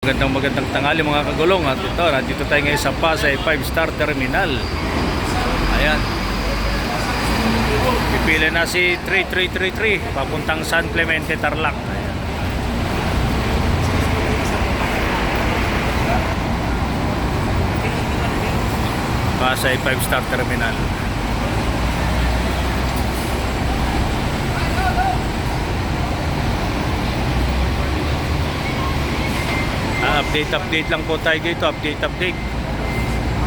Magandang tanghali mga kagulong. At ito, nandito tayo ngayon sa Pasay 5-star Terminal. Ayan. Pipili na si 3333 papuntang San Clemente, Tarlac. Ayan. Pasay 5-star Terminal. Update lang po tayo dito. Update.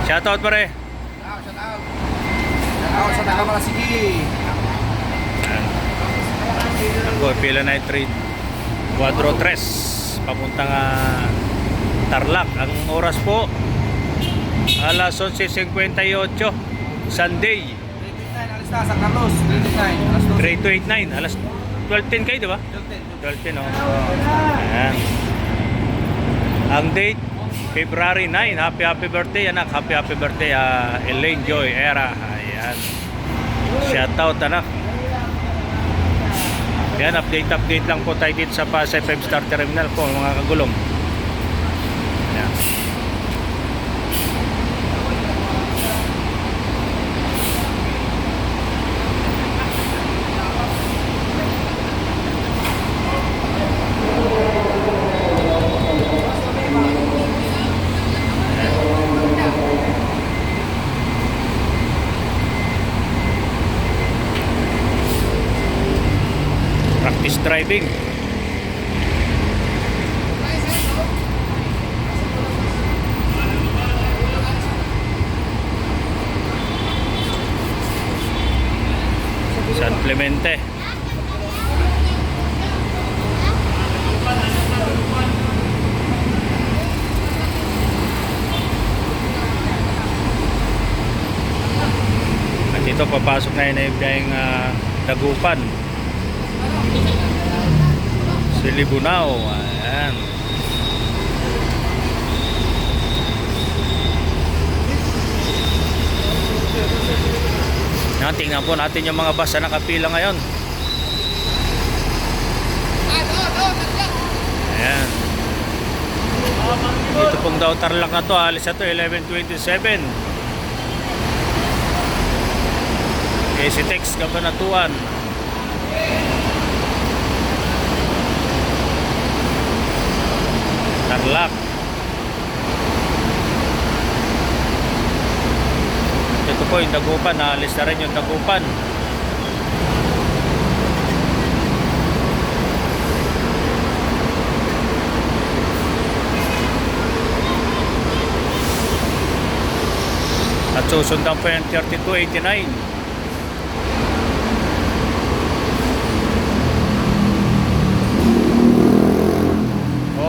Shoutout pare. Shoutout sa taga Malasigi. Ako, pila na yung 4-3 papuntang Tarlac. Ang oras po alas 11:58 Sunday. 3:29 alas na San Carlos. 3:29 alas 12. 3:29 alas 12:10 kayo, di ba? 12:10, oh. Ayan. Ang date, February 9. Happy birthday, anak. Happy birthday, Elaine Joy Era. Ayan. Shoutout, anak. Ayan, update lang po tayo dito sa Pasay 5-star Terminal po, mga kagulong. Ayan. Practice driving. San Clemente. At dito papasok na yun yung Dagupan. Silibunao. Ayan. Tingnan po natin yung mga bus na nakapila ngayon. Ayan. Dito pong daw Tarlac na to. Alis na to 11:27. Esitex Cabanatuan. Tarlac. Ito po yung Dagupan. Naalis na rin yung Dagupan. At susundan po yung 3289.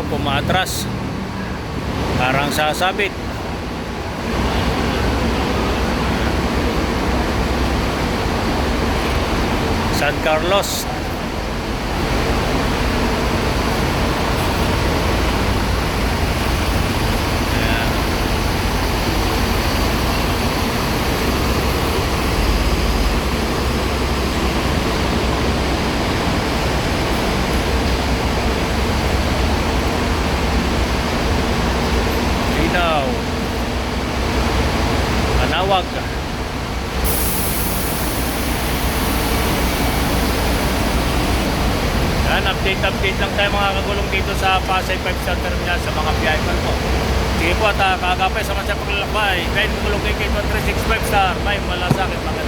Pumatras, parang sasabit. San Carlos. Ayan. Manawag. Yan, update lang tayo mga kagulong dito sa Pasay 5-star Terminal sa mga biyahe po. Sige po at kaagapay sa mga paglalakbay. Kain gulong kay 136 5-star. May malasakit mga